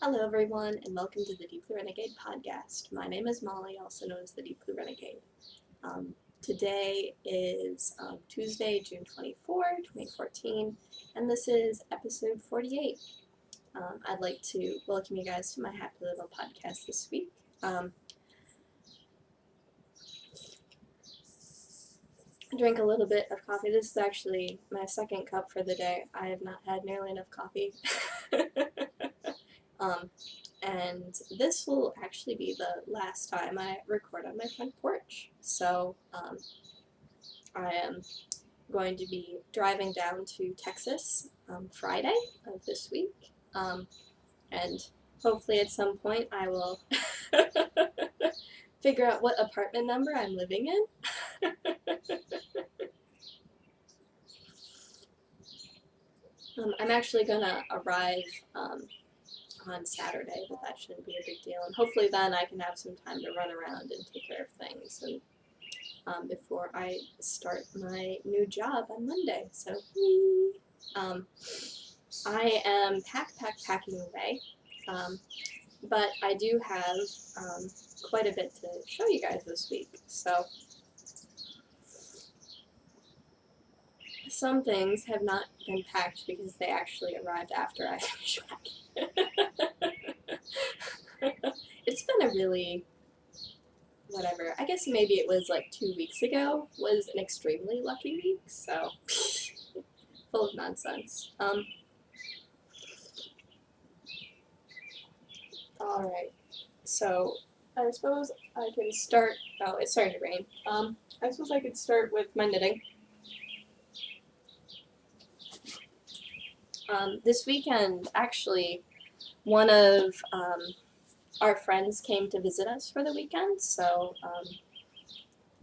Hello everyone and welcome to the Deep Blue Renegade podcast. My name is Molly, also known as the Deep Blue Renegade. Today is Tuesday, June 24, 2014, and this is episode 48. I'd like to welcome you guys to my happy little podcast this week. I drank a little bit of coffee. This is actually my second cup for the day. I have not had nearly enough coffee. And this will actually be the last time I record on my front porch. So I am going to be driving down to Texas Friday of this week, and hopefully at some point I will figure out what apartment number I'm living in. I'm actually gonna arrive on Saturday, but that shouldn't be a big deal. And hopefully then I can have some time to run around and take care of things and before I start my new job on Monday. So I am packing away, but I do have quite a bit to show you guys this week. So some things have not been packed because they actually arrived after I finished packing. It's been a really, whatever, I guess maybe it was like 2 weeks ago was an extremely lucky week, so full of nonsense. Alright, so I suppose I can start, oh, it's starting to rain. I suppose I could start with my knitting. This weekend, actually, one of our friends came to visit us for the weekend, so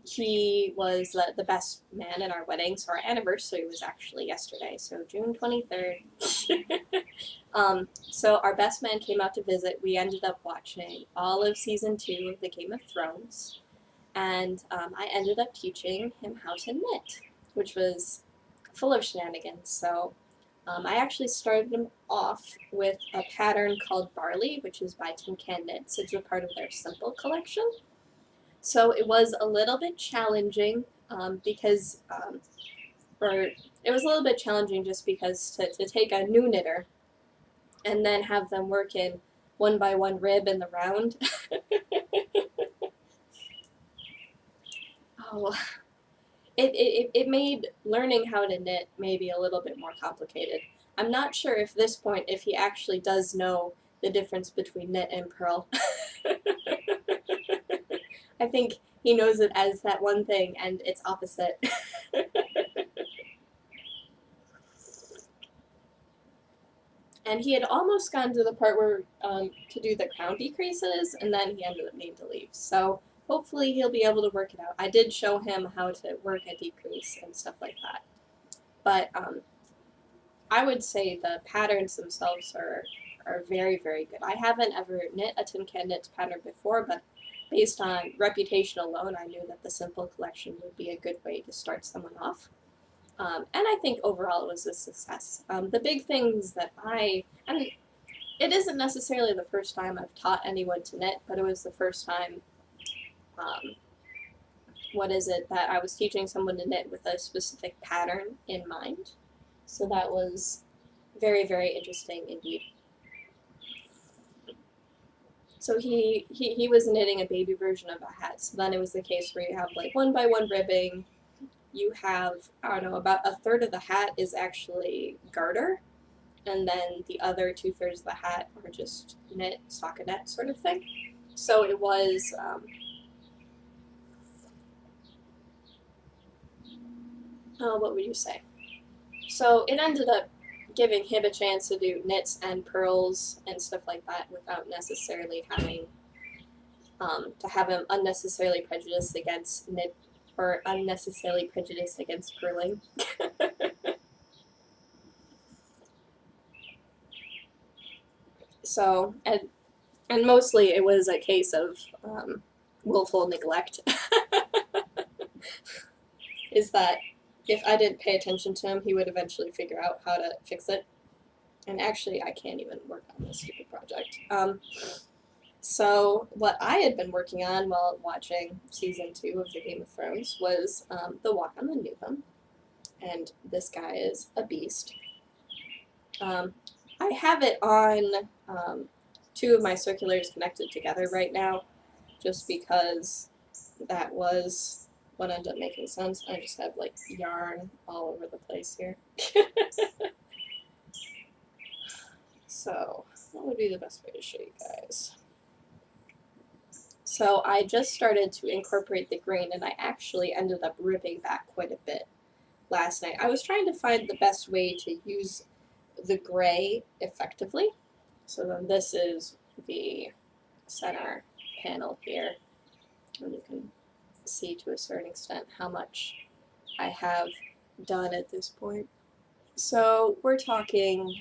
he was the best man in our wedding, so our anniversary was actually yesterday, so June 23rd. So our best man came out to visit. We ended up watching all of season 2 of the Game of Thrones, and I ended up teaching him how to knit, which was full of shenanigans. So I actually started him off with a pattern called Barley, which is by Tin Can Knits. It's a part of their Simple collection. So it was a little bit challenging because, or it was a little bit challenging just because to take a new knitter and then have them work in 1 by 1 rib in the round. Oh, it made learning how to knit maybe a little bit more complicated. I'm not sure if this point if he actually does know the difference between knit and purl. I think he knows it as that one thing and it's opposite. And he had almost gotten to the part where to do the crown decreases, and then he ended up needing to leave. So hopefully he'll be able to work it out. I did show him how to work a decrease and stuff like that. But I would say the patterns themselves are very, very good. I haven't ever knit a Tin Can Knits pattern before, but based on reputation alone, I knew that the Simple collection would be a good way to start someone off. And I think overall it was a success. The big things that I mean, it isn't necessarily the first time I've taught anyone to knit, but it was the first time, that I was teaching someone to knit with a specific pattern in mind. So that was very, very interesting indeed. So he was knitting a baby version of a hat, so then it was the case where you have like 1 by 1 ribbing. You have, I don't know, about a third of the hat is actually garter, and then the other 2/3 of the hat are just knit, stockinette sort of thing. So it was, what would you say? So it ended up giving him a chance to do knits and purls and stuff like that without necessarily having to have him unnecessarily prejudiced against knit or unnecessarily prejudiced against purling. So, and mostly it was a case of willful neglect. Is that if I didn't pay attention to him, he would eventually figure out how to fix it. And actually, I can't even work on this stupid project. So what I had been working on while watching season 2 of the Game of Thrones was the Walk on the Newham, and this guy is a beast. I have it on 2 of my circulars connected together right now, just because that was what ended up making sense. I just have like yarn all over the place here. So, what would be the best way to show you guys? So I just started to incorporate the green, and I actually ended up ripping back quite a bit last night. I was trying to find the best way to use the gray effectively. So then this is the center panel here, and you can see to a certain extent how much I have done at this point. So we're talking,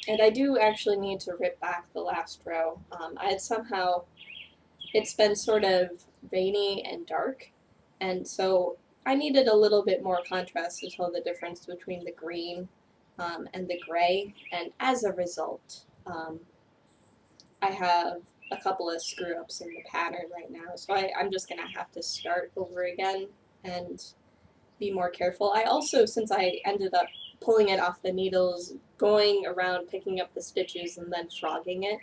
and I do actually need to rip back the last row. I had somehow, it's been sort of veiny and dark, and so I needed a little bit more contrast to tell the difference between the green and the gray, and as a result, I have a couple of screw-ups in the pattern right now, so I'm just going to have to start over again and be more careful. I also, since I ended up pulling it off the needles, going around picking up the stitches and then frogging it,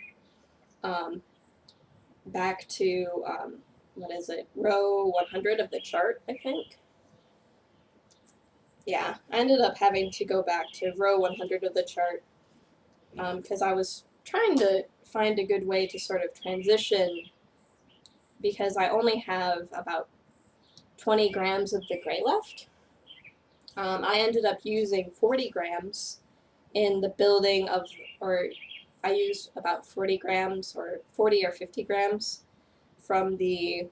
back to, what is it, row 100 of the chart, I think. Yeah, I ended up having to go back to row 100 of the chart because I was trying to find a good way to sort of transition, because I only have about 20 grams of the gray left. I ended up using 40 grams in the building of, or I used about 40 grams or 40 or 50 grams from the,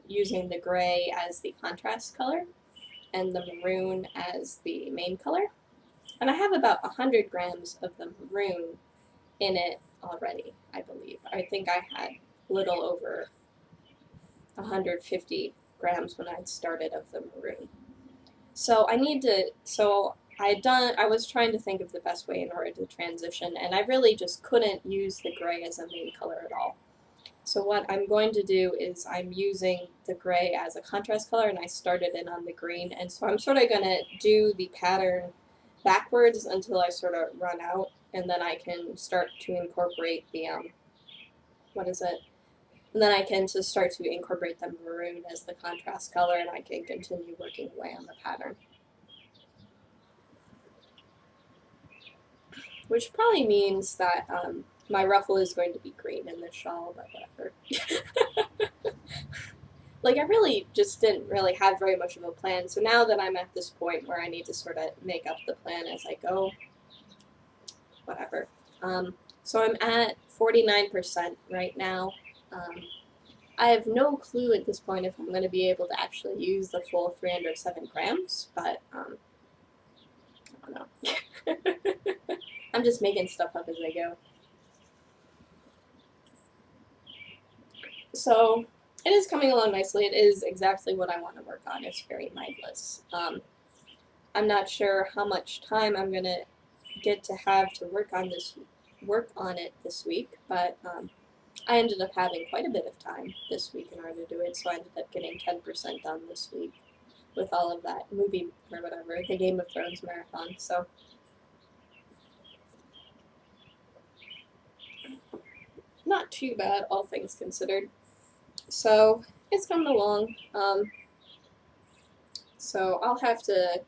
using the gray as the contrast color and the maroon as the main color. And I have about 100 grams of the maroon in it already, I believe. I think I had a little over 150 grams when I started of the maroon. So I need to, I was trying to think of the best way in order to transition, and I really just couldn't use the gray as a main color at all. So what I'm going to do is I'm using the gray as a contrast color, and I started in on the green, and so I'm sort of going to do the pattern backwards until I sort of run out, and then I can start to incorporate the, and then I can just start to incorporate the maroon as the contrast color, and I can continue working away on the pattern. Which probably means that my ruffle is going to be green in this shawl, but whatever. Like, I really just didn't really have very much of a plan, so now that I'm at this point where I need to sort of make up the plan as I go, whatever. So I'm at 49% right now. I have no clue at this point if I'm going to be able to actually use the full 307 grams, but I don't know. I'm just making stuff up as I go. So it is coming along nicely. It is exactly what I want to work on. It's very mindless. I'm not sure how much time I'm going to get to have to work on it this week, but I ended up having quite a bit of time this week in order to do it, so I ended up getting 10% done this week with all of that movie, or whatever, the Game of Thrones marathon, so. Not too bad, all things considered. So, it's coming along. So I'll have to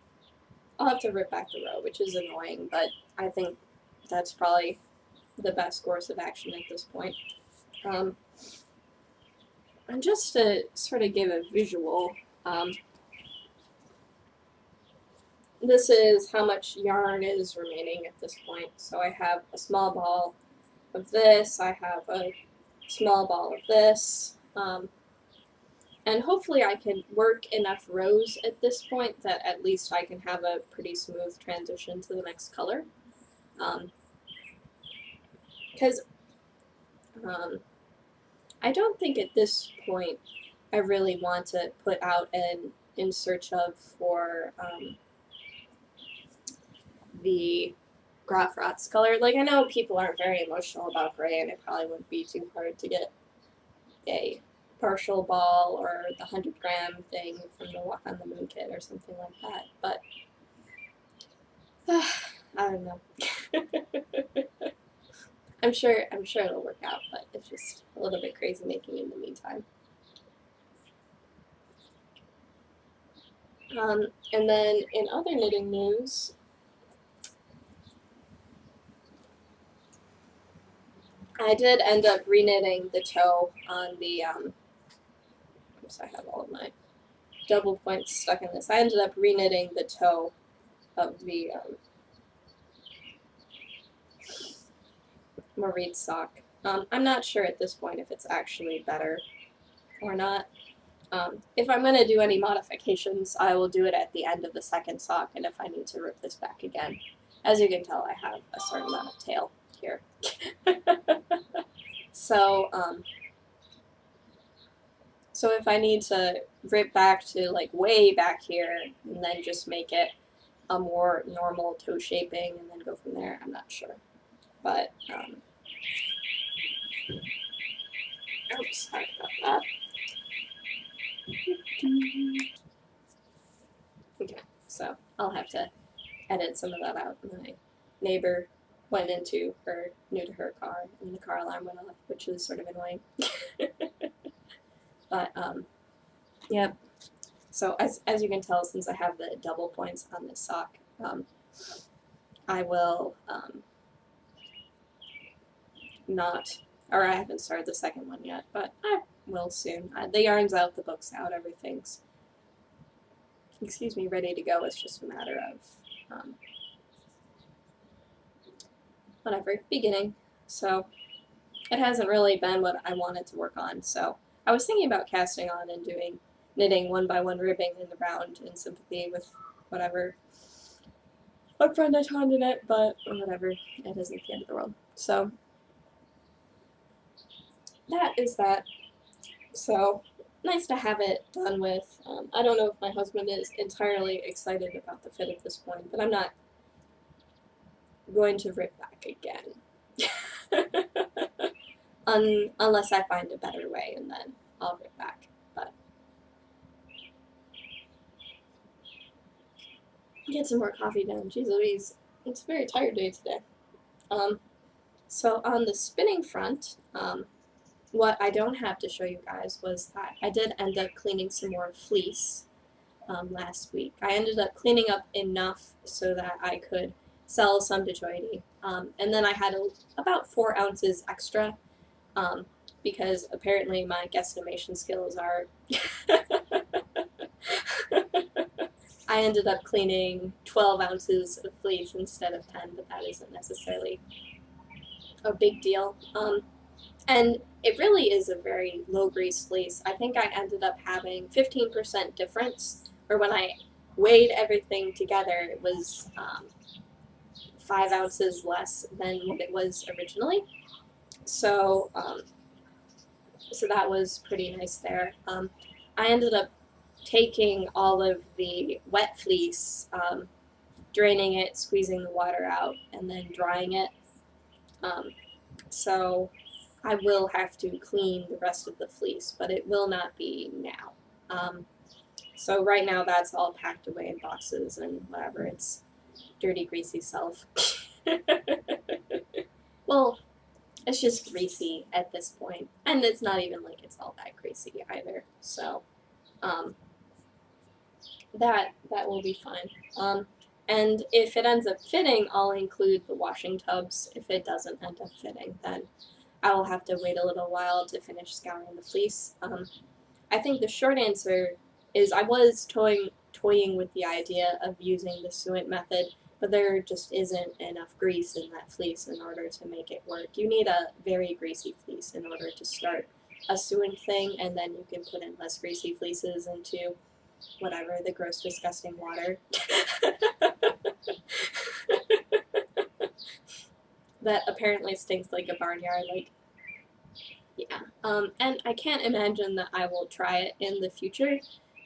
rip back the row, which is annoying, but I think that's probably the best course of action at this point. And just to sort of give a visual, this is how much yarn is remaining at this point. So I have a small ball of this, I have a small ball of this, and hopefully I can work enough rows at this point that at least I can have a pretty smooth transition to the next color. Because I don't think at this point I really want to put out an in search of for the Grafrat's color. Like, I know people aren't very emotional about gray, and it probably wouldn't be too hard to get a partial ball or the 100-gram thing from the Walk on the Moon kit or something like that, but I don't know. I'm sure it'll work out, but it's just a little bit crazy making it in the meantime. And then in other knitting news, I did end up reknitting the toe on the, oops, I have all of my double points stuck in this. I ended up reknitting the toe of the Marit sock. I'm not sure at this point if it's actually better or not. If I'm going to do any modifications, I will do it at the end of the second sock, and if I need to rip this back again. As you can tell, I have a certain amount of tail here. So if I need to rip back to like way back here and then just make it a more normal toe shaping and then go from there, I'm not sure. But, oops, sorry about that. Okay, so I'll have to edit some of that out. My neighbor went into her, new to her car, and the car alarm went off, which was sort of annoying. But, yeah. So as you can tell, since I have the double points on this sock, I will not, or I haven't started the second one yet, but I will soon. The yarn's out, the book's out, everything's, excuse me, ready to go. It's just a matter of, whatever, beginning. So it hasn't really been what I wanted to work on. So I was thinking about casting on and doing knitting one by one ribbing in the round in sympathy with whatever a friend I taught in it, but whatever, it isn't the end of the world. So that is that. So nice to have it done with. I don't know if my husband is entirely excited about the fit at this point, but I'm not going to rip back again. Unless I find a better way, and then I'll rip back. But get some more coffee down. Jeez Louise, it's a very tired day today. So on the spinning front, what I don't have to show you guys was that I did end up cleaning some more fleece last week. I ended up cleaning up enough so that I could sell some to Joy-D. And then I had about 4 ounces extra because apparently my guesstimation skills are... I ended up cleaning 12 ounces of fleece instead of 10, but that isn't necessarily a big deal. And it really is a very low grease fleece. I think I ended up having 15% difference, or when I weighed everything together, it was 5 ounces less than what it was originally. So, so that was pretty nice there. I ended up taking all of the wet fleece, draining it, squeezing the water out, and then drying it. So I will have to clean the rest of the fleece, but it will not be now. So right now that's all packed away in boxes and whatever. It's dirty, greasy self. Well, it's just greasy at this point, and it's not even like it's all that greasy either. So that will be fine. And if it ends up fitting, I'll include the washing tubs. If it doesn't end up fitting, then I will have to wait a little while to finish scouring the fleece. I think the short answer is I was toying with the idea of using the suet method, but there just isn't enough grease in that fleece in order to make it work. You need a very greasy fleece in order to start a suet thing, and then you can put in less greasy fleeces into whatever, the gross, disgusting water. That apparently stinks like a barnyard, like, yeah. And I can't imagine that I will try it in the future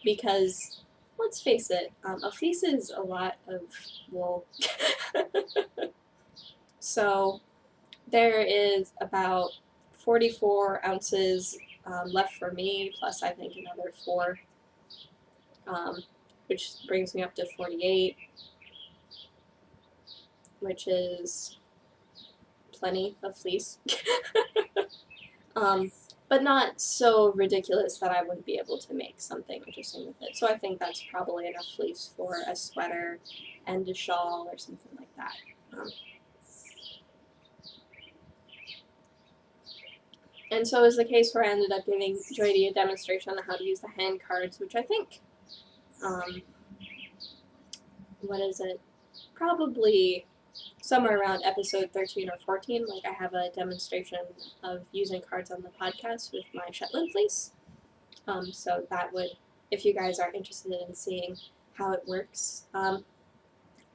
because, let's face it, a fleece is a lot of wool. So there is about 44 ounces left for me, plus I think another 4, which brings me up to 48, which is plenty of fleece. But not so ridiculous that I wouldn't be able to make something interesting with it. So I think that's probably enough fleece for a sweater and a shawl or something like that. And so is the case where I ended up giving Joydy a demonstration on how to use the hand cards, which I think, what is it? Probably somewhere around episode 13 or 14, like I have a demonstration of using cards on the podcast with my Shetland fleece. So that would, if you guys are interested in seeing how it works,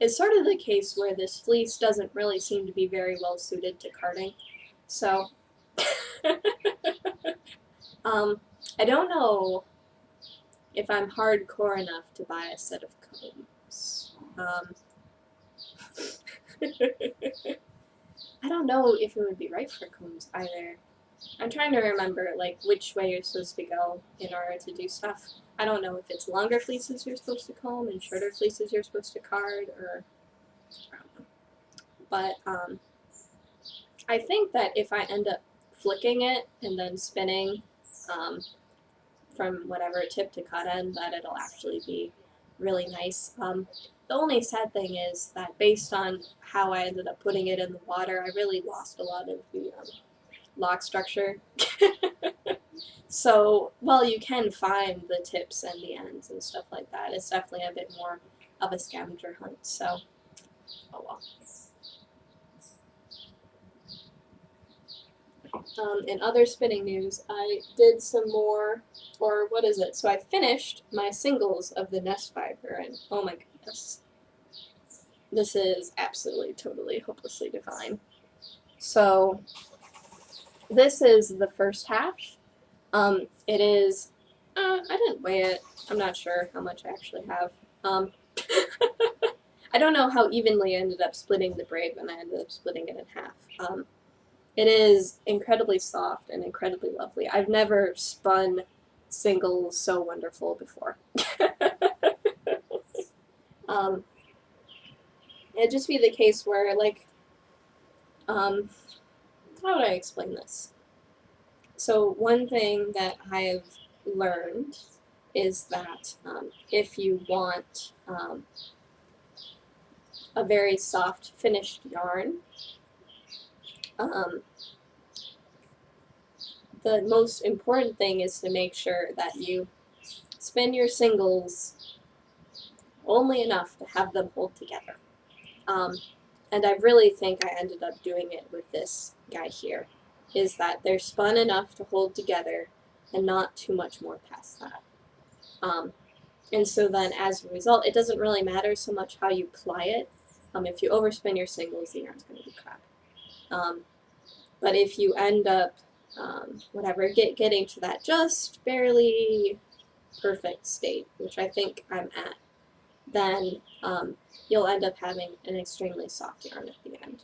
it's sort of the case where this fleece doesn't really seem to be very well suited to carding. So I don't know if I'm hardcore enough to buy a set of combs. I don't know if it would be right for combs either. I'm trying to remember like which way you're supposed to go in order to do stuff. I don't know if it's longer fleeces you're supposed to comb and shorter fleeces you're supposed to card, or I don't know. But I think that if I end up flicking it and then spinning from whatever tip to cut end, that it'll actually be really nice. The only sad thing is that based on how I ended up putting it in the water, I really lost a lot of the lock structure. So while you can find the tips and the ends and stuff like that, it's definitely a bit more of a scavenger hunt. So, oh well. In other spinning news, I did some more, or what is it? So I finished my singles of the nest fiber, and oh my goodness, this is absolutely, totally, hopelessly divine. So this is the first half. It is, I didn't weigh it. I'm not sure how much I actually have. I don't know how evenly I ended up splitting the braid when I ended up splitting it in half. It is incredibly soft and incredibly lovely. I've never spun singles so wonderful before. It'd just be the case where, like, how would I explain this? So one thing that I have learned is that if you want a very soft finished yarn, the most important thing is to make sure that you spin your singles only enough to have them hold together. And I really think I ended up doing it with this guy here, is that they're spun enough to hold together and not too much more past that. And so then as a result, it doesn't really matter so much how you ply it. If you overspin your singles, the yarn's going to be crap. But if you end up, getting to that just barely perfect state, which I think I'm at, then you'll end up having an extremely soft yarn at the end.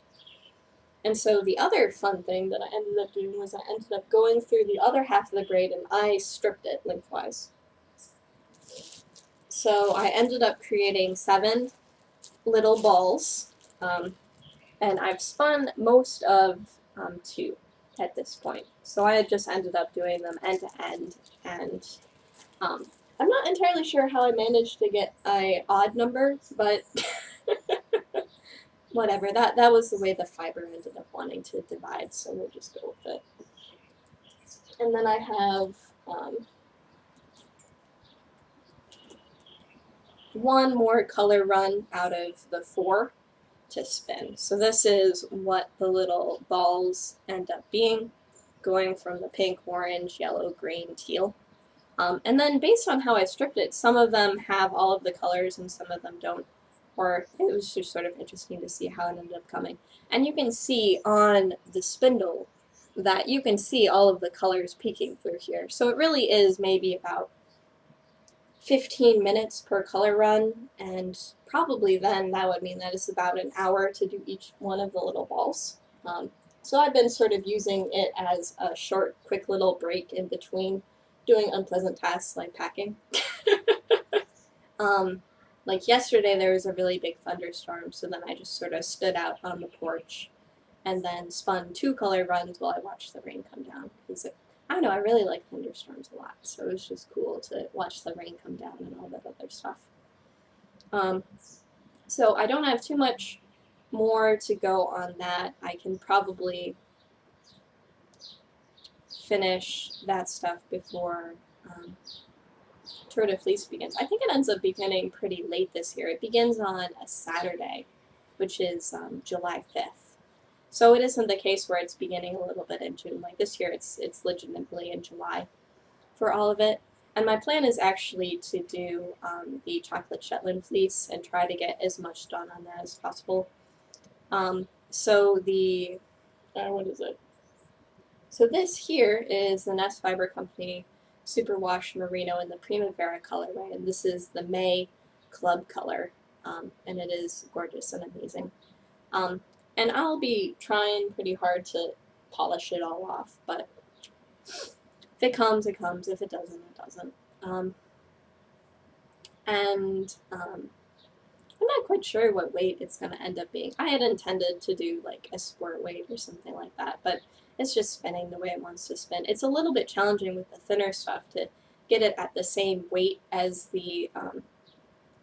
And so the other fun thing that I ended up doing was I ended up going through the other half of the braid and I stripped it lengthwise. So I ended up creating 7 little balls, and I've spun most of 2 at this point. So I had just ended up doing them end to end, and I'm not entirely sure how I managed to get an odd number, but whatever. That was the way the fiber ended up wanting to divide, so we'll just go with it. And then I have one more color run out of the 4 to spin. So this is what the little balls end up being, going from the pink, orange, yellow, green, teal. And then based on how I stripped it, some of them have all of the colors and some of them don't. Or it was just sort of interesting to see how it ended up coming. And you can see on the spindle that you can see all of the colors peeking through here. So it really is maybe about 15 minutes per color run, and probably then that would mean that it's about an hour to do each one of the little balls. So I've been sort of using it as a short, quick little break in between doing unpleasant tasks like packing. Like yesterday, there was a really big thunderstorm, so then I just sort of stood out on the porch and then spun 2 color runs while I watched the rain come down. Because I don't know, I really like thunderstorms a lot, so it was just cool to watch the rain come down and all that other stuff. So I don't have too much more to go on that. I can probably finish that stuff before Tour de Fleece begins. I think it ends up beginning pretty late this year. It begins on a Saturday, which is July 5th. So it isn't the case where it's beginning a little bit in June. Like this year, it's legitimately in July for all of it. And my plan is actually to do the chocolate Shetland fleece and try to get as much done on that as possible. So the, what is it? So this here is the Nest Fiber Company Superwash Merino in the Primavera colorway, and this is the May Club color, and it is gorgeous and amazing. And I'll be trying pretty hard to polish it all off, but if it comes, it comes. If it doesn't, it doesn't. I'm not quite sure what weight it's going to end up being. I had intended to do like a sport weight or something like that, but it's just spinning the way it wants to spin. It's a little bit challenging with the thinner stuff to get it at the same weight as the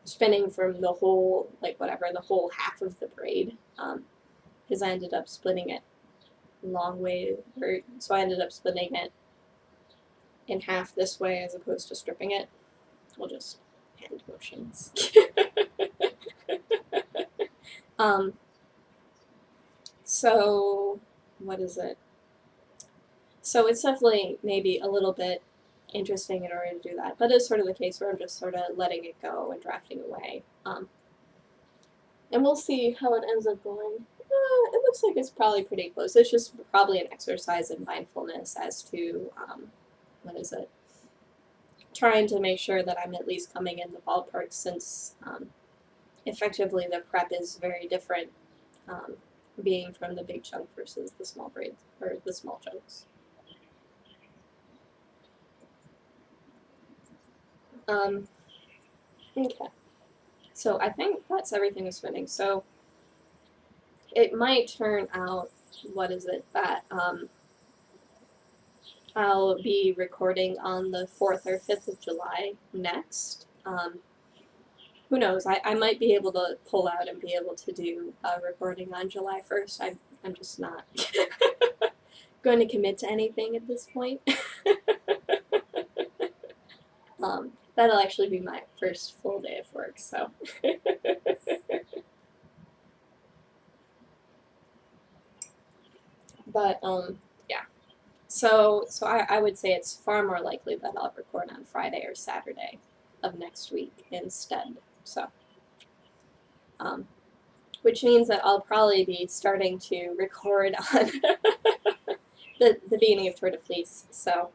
spinning from the whole, like whatever, the whole half of the braid, because I ended up splitting it long way, so I ended up splitting it in half this way as opposed to stripping it. We'll just hand motions. So what is it? So it's definitely maybe a little bit interesting in order to do that, but it's sort of the case where I'm just sort of letting it go and drafting away. And we'll see how it ends up going. It looks like it's probably pretty close. It's just probably an exercise in mindfulness as to, what is it? Trying to make sure that I'm at least coming in the ballpark, since effectively the prep is very different, being from the big chunk versus the small braids, or the small chunks. Okay, so I think that's everything with spinning. So it might turn out, what is it, that I'll be recording on the 4th or 5th of July next. Who knows, I might be able to pull out and be able to do a recording on July 1st. I'm just not going to commit to anything at this point. That'll actually be my first full day of work, so. But, yeah. So I would say it's far more likely that I'll record on Friday or Saturday of next week instead, so. Which means that I'll probably be starting to record on the beginning of Tour de Fleece, so.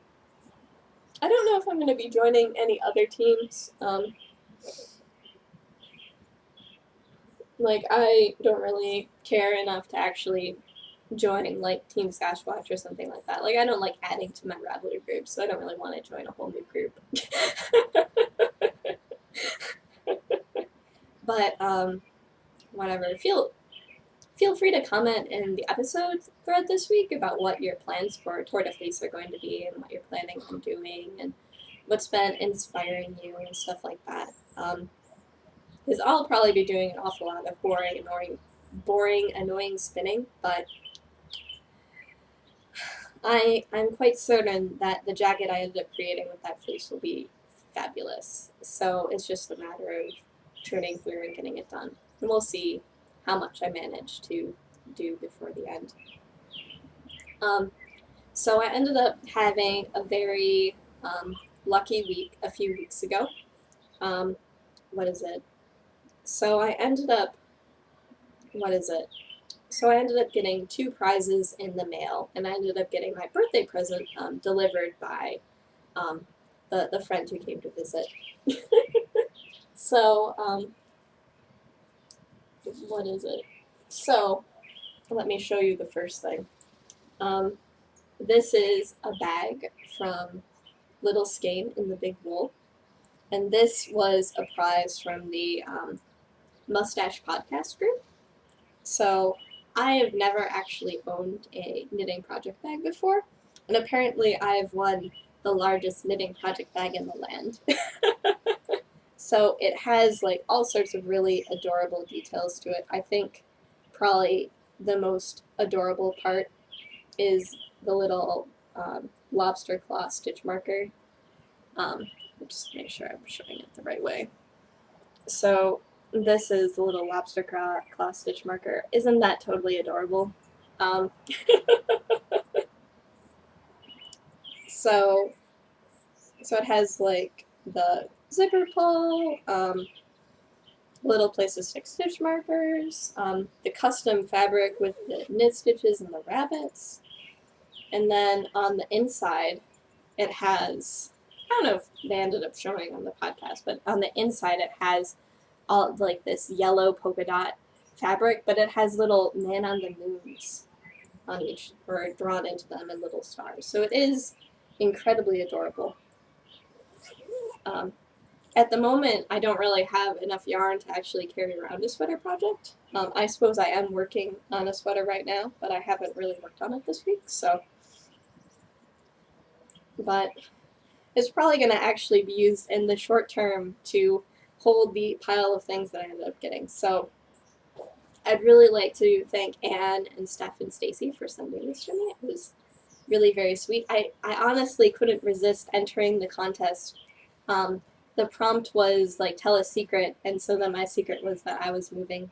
I don't know if I'm going to be joining any other teams. Like, I don't really care enough to actually join, like, Team Sasquatch or something like that. Like, I don't like adding to my Rattler group, so I don't really want to join a whole new group. But, whatever. Feel free to comment in the episode thread this week about what your plans for Tour de Fleece are going to be and what you're planning on doing and what's been inspiring you and stuff like that. Because I'll probably be doing an awful lot of boring, annoying spinning, but I'm quite certain that the jacket I ended up creating with that fleece will be fabulous. So it's just a matter of turning through and getting it done. And we'll see how much I manage to do before the end. So I ended up having a very lucky week a few weeks ago. What is it? So I ended up, So I ended up getting 2 prizes in the mail, and I ended up getting my birthday present delivered by the friend who came to visit. So, what is it? So, let me show you the first thing. This is a bag from Little Skein in the Big Wool, and this was a prize from the Mustache Podcast Group. So, I have never actually owned a knitting project bag before, and apparently I've won the largest knitting project bag in the land. So it has like all sorts of really adorable details to it. I think probably the most adorable part is the little lobster claw stitch marker. Just make sure I'm showing it the right way. So this is the little lobster claw stitch marker. Isn't that totally adorable? So it has like the zipper pull, little place to stick stitch markers, the custom fabric with the knit stitches and the rabbits, and then on the inside it has, I don't know if they ended up showing on the podcast, but on the inside it has all like this yellow polka dot fabric, but it has little man on the moons on each, or drawn into them in little stars. So it is incredibly adorable. At the moment, I don't really have enough yarn to actually carry around a sweater project. I suppose I am working on a sweater right now, but I haven't really worked on it this week, so. But it's probably going to actually be used in the short term to hold the pile of things that I ended up getting. So I'd really like to thank Anne and Steph and Stacy for sending this to me. It was really very sweet. I honestly couldn't resist entering the contest. The prompt was like, tell a secret, and so then my secret was that I was moving.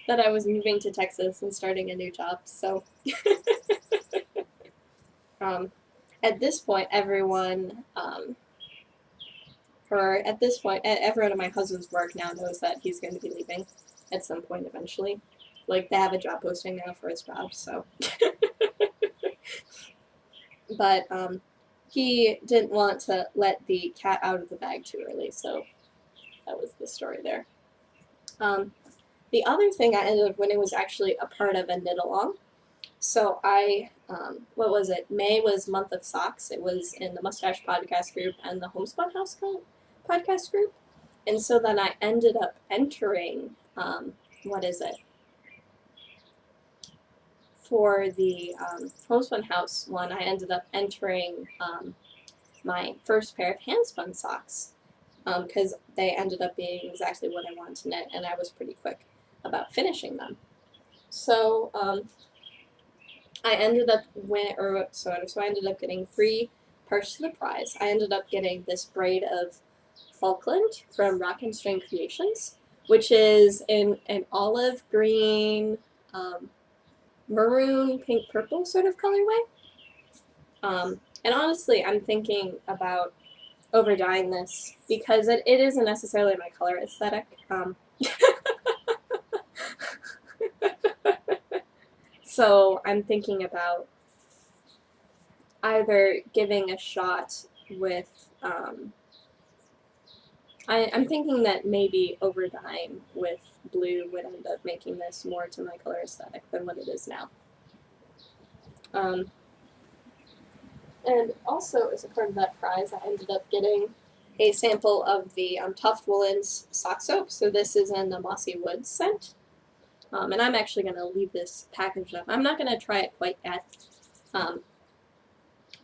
That I was moving to Texas and starting a new job, so. At this point, everyone at my husband's work now knows that he's going to be leaving at some point eventually. Like, they have a job posting now for his job, so. But, he didn't want to let the cat out of the bag too early, so that was the story there. The other thing I ended up winning was actually a part of a knit-along. So what was it? May was Month of Socks. It was in the Mustache Podcast Group and the Homespun House Podcast Group. And so then I ended up entering, for the Homespun House one, I ended up entering my first pair of hand-spun socks because they ended up being exactly what I wanted to knit, and I was pretty quick about finishing them. So I ended up I ended up getting 3 parts to the prize. I ended up getting this braid of Falkland from Rock and String Creations, which is in an olive green, maroon, pink, purple sort of colorway. And honestly, I'm thinking about over dyeing this because it isn't necessarily my color aesthetic. So I'm thinking about either giving a shot with, I'm thinking that maybe over dyeing with blue would end up making this more to my color aesthetic than what it is now. And also, as a part of that prize, I ended up getting a sample of the Tuft Woolens sock soap. So this is in the Mossy Woods scent. And I'm actually going to leave this packaged up. I'm not going to try it quite yet.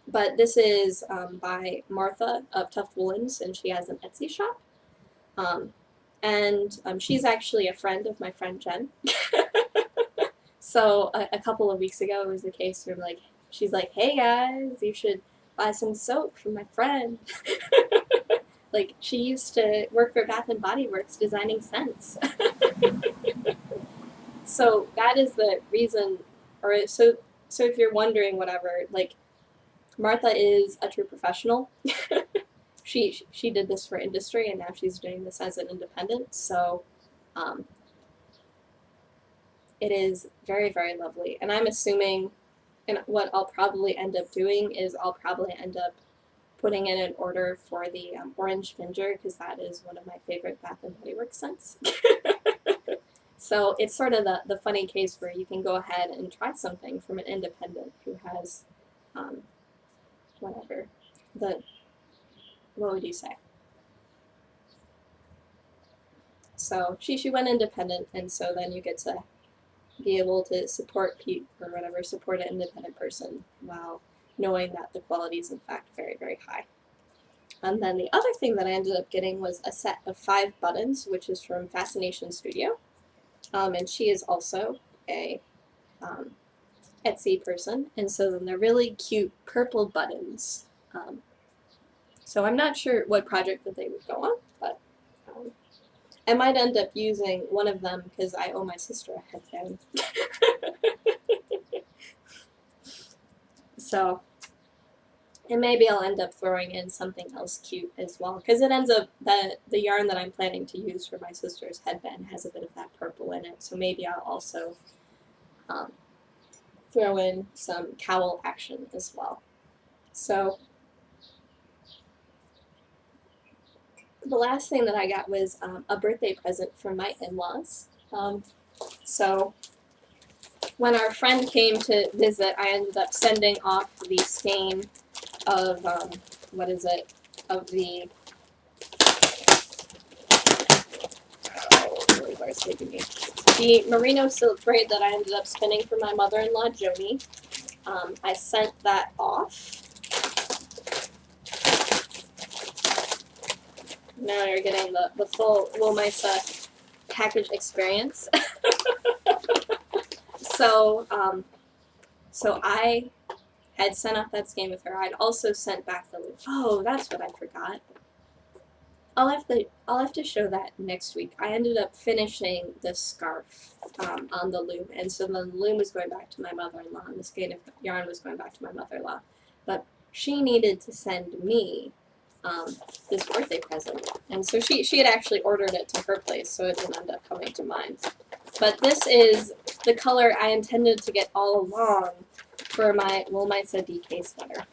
But this is by Martha of Tuft Woolens, and she has an Etsy shop. And she's actually a friend of my friend Jen. So a couple of weeks ago, it was the case where she's like, hey guys, you should buy some soap from my friend. Like, she used to work for Bath & Body Works designing scents. So that is the reason, so if you're wondering, whatever, like, Martha is a true professional. She did this for industry, and now she's doing this as an independent, so it is very, very lovely. And I'm assuming And what I'll probably end up doing is I'll probably end up putting in an order for the orange ginger, because that is one of my favorite Bath and Body Works scents. So it's sort of the funny case where you can go ahead and try something from an independent who has, whatever, what would you say? So she went independent, and so then you get to be able to support support an independent person while knowing that the quality is in fact very, very high. And then the other thing that I ended up getting was a set of 5 buttons, which is from Fascination Studio. And she is also a Etsy person, and so then they're really cute purple buttons. So I'm not sure what project that they would go on, but I might end up using one of them because I owe my sister a headband. So, and maybe I'll end up throwing in something else cute as well, because it ends up that the yarn that I'm planning to use for my sister's headband has a bit of that purple in it, so maybe I'll also throw in some cowl action as well. So the last thing that I got was a birthday present from my in-laws. So when our friend came to visit, I ended up sending off the skein of, of the, the merino silk braid that I ended up spinning for my mother-in-law, Joni. I sent that off. Now you're getting the full Woolmisa package experience. So, so I had sent off that skein with her. I'd also sent back the loom. Oh, that's what I forgot. I'll have to show that next week. I ended up finishing the scarf on the loom, and so the loom was going back to my mother-in-law, and the skein of yarn was going back to my mother-in-law. But she needed to send me this birthday present, and so she had actually ordered it to her place, so it didn't end up coming to mine. But this is the color I intended to get all along for my Woolmisa DK sweater.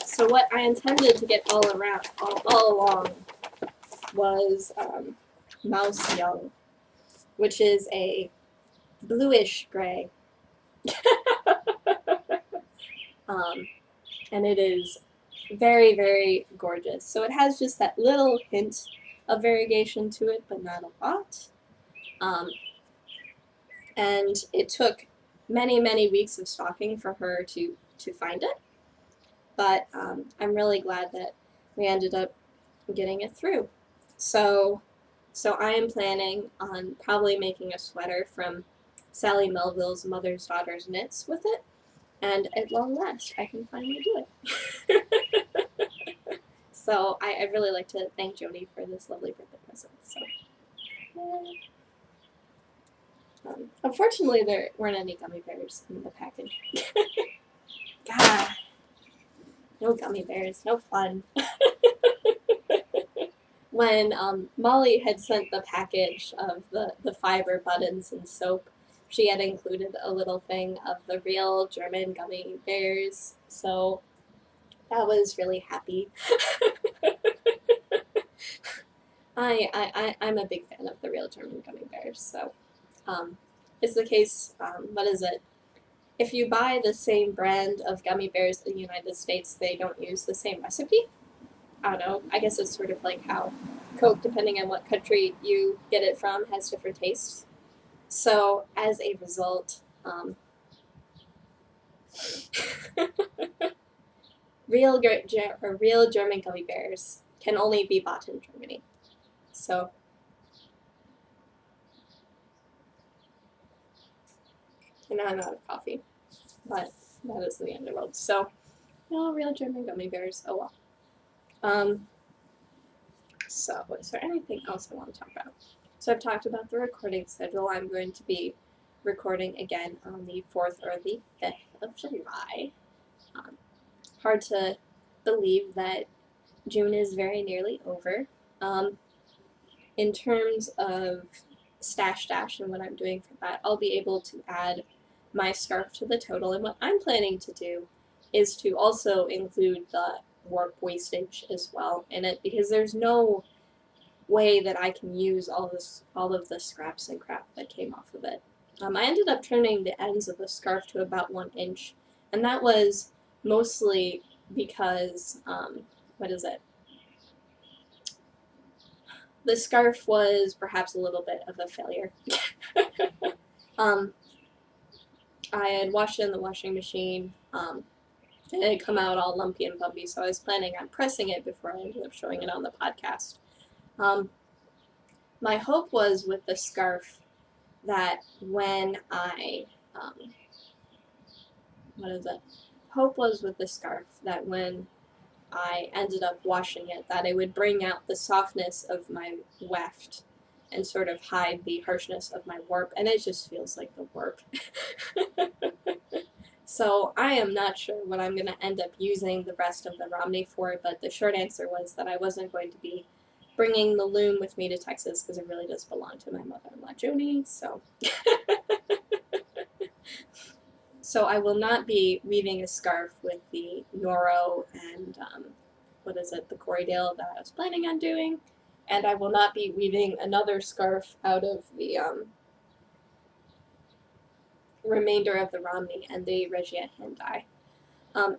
So what I intended to get all along was Mouse Young, which is a bluish gray. And it is very, very gorgeous. So it has just that little hint of variegation to it, but not a lot. And it took many, many weeks of stalking for her to find it. But I'm really glad that we ended up getting it through. So I am planning on probably making a sweater from Sally Melville's Mother's Daughters Knits with it. And at long last, I can finally do it. So I'd really like to thank Joni for this lovely birthday present. So, unfortunately, there weren't any gummy bears in the package. God, no gummy bears, no fun. When Molly had sent the package of the fiber buttons and soap, she had included a little thing of the real German gummy bears, so that was really happy. I'm a big fan of the real German gummy bears, so it's the case, what is it? If you buy the same brand of gummy bears in the United States, they don't use the same recipe. I don't know, I guess it's sort of like how Coke, depending on what country you get it from, has different tastes. So, as a result, real German gummy bears can only be bought in Germany. So, and now I'm out of coffee, but that is the end of the world. So, no real German gummy bears. Oh well. So, is there anything else I want to talk about? So I've talked about the recording schedule. I'm going to be recording again on the 4th or the 5th of July. Hard to believe that June is very nearly over. In terms of stash and what I'm doing for that, I'll be able to add my scarf to the total. And what I'm planning to do is to also include the warp wastage as well in it, because there's no way that I can use all of the scraps and crap that came off of it. I ended up trimming the ends of the scarf to about 1 inch, and that was mostly because, what is it? The scarf was perhaps a little bit of a failure. I had washed it in the washing machine, and it had come out all lumpy and bumpy, so I was planning on pressing it before I ended up showing it on the podcast. My hope was with the scarf that when I, hope was with the scarf that when I ended up washing it, that it would bring out the softness of my weft and sort of hide the harshness of my warp, and it just feels like the warp. So I am not sure what I'm going to end up using the rest of the Romney for, but the short answer was that I wasn't going to be bringing the loom with me to Texas because it really does belong to my mother-in-law, Joni, so. So I will not be weaving a scarf with the Noro and, the Corriedale that I was planning on doing, and I will not be weaving another scarf out of the, remainder of the Romney and the Regia hand dye.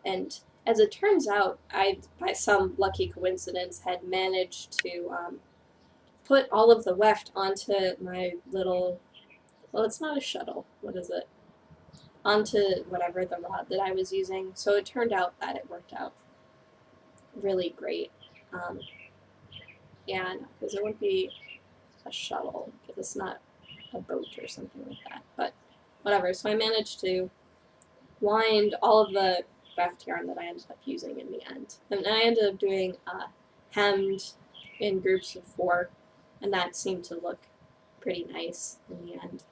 And as it turns out, I, by some lucky coincidence, had managed to put all of the weft onto my little, well, it's not a shuttle, what is it? Onto whatever the rod that I was using. So it turned out that it worked out really great. Yeah, no, because it wouldn't be a shuttle, because it's not a boat or something like that. But whatever, so I managed to wind all of the weft yarn that I ended up using in the end. And I ended up doing hemmed in groups of 4, and that seemed to look pretty nice in the end.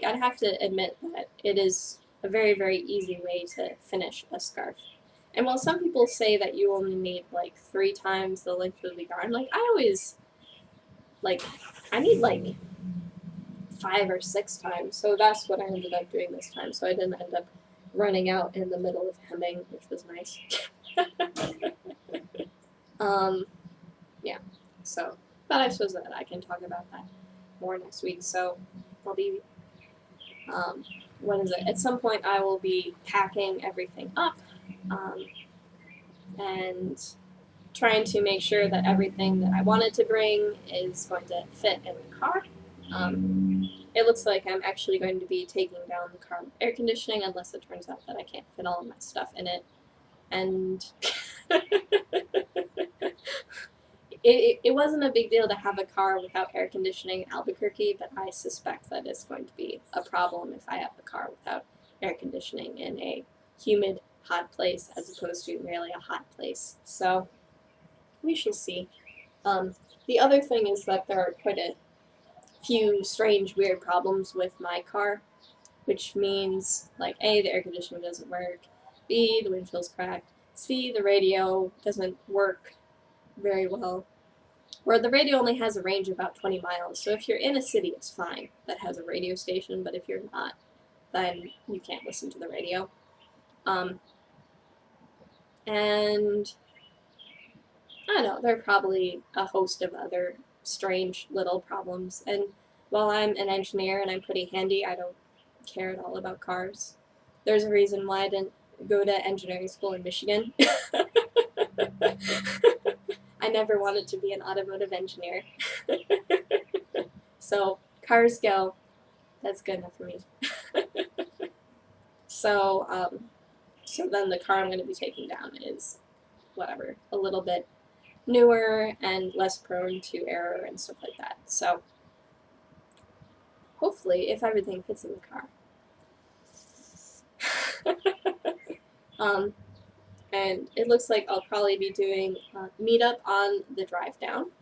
I'd have to admit that it is a very, very easy way to finish a scarf. And while some people say that you only need 3 times the length of the yarn, I need 5 or 6 times. So that's what I ended up doing this time. So I didn't end up running out in the middle of hemming, which was nice. Yeah. So, but I suppose that I can talk about that more next week. So I'll be, at some point I will be packing everything up, and trying to make sure that everything that I wanted to bring is going to fit in the car. It looks like I'm actually going to be taking down the car with air conditioning, unless it turns out that I can't fit all of my stuff in it. And it wasn't a big deal to have a car without air conditioning in Albuquerque, but I suspect that it's going to be a problem if I have a car without air conditioning in a humid, hot place as opposed to merely a hot place. So we shall see. The other thing is that there are quite a few strange, weird problems with my car, which means, A, the air conditioning doesn't work, B, the windshield's cracked, C, the radio doesn't work very well, or the radio only has a range of about 20 miles, so if you're in a city, it's fine that has a radio station, but if you're not, then you can't listen to the radio. And I don't know, there are probably a host of other strange little problems, and while I'm an engineer and I'm pretty handy, I don't care at all about cars. There's a reason why I didn't go to engineering school in Michigan. I never wanted to be an automotive engineer. So, cars go, that's good enough for me. So then the car I'm going to be taking down is, a little bit newer and less prone to error and stuff like that. So hopefully, if everything fits in the car. And it looks like I'll probably be doing a meetup on the drive down.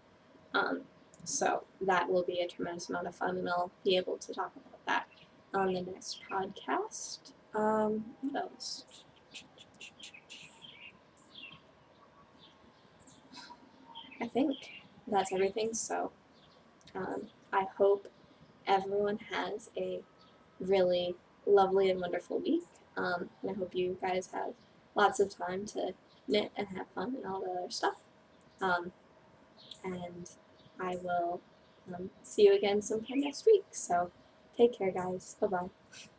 So that will be a tremendous amount of fun, and I'll be able to talk about that on the next podcast. What else? I think that's everything, so I hope everyone has a really lovely and wonderful week. And I hope you guys have lots of time to knit and have fun and all the other stuff. Um, and I will see you again sometime next week. So take care, guys. Bye bye.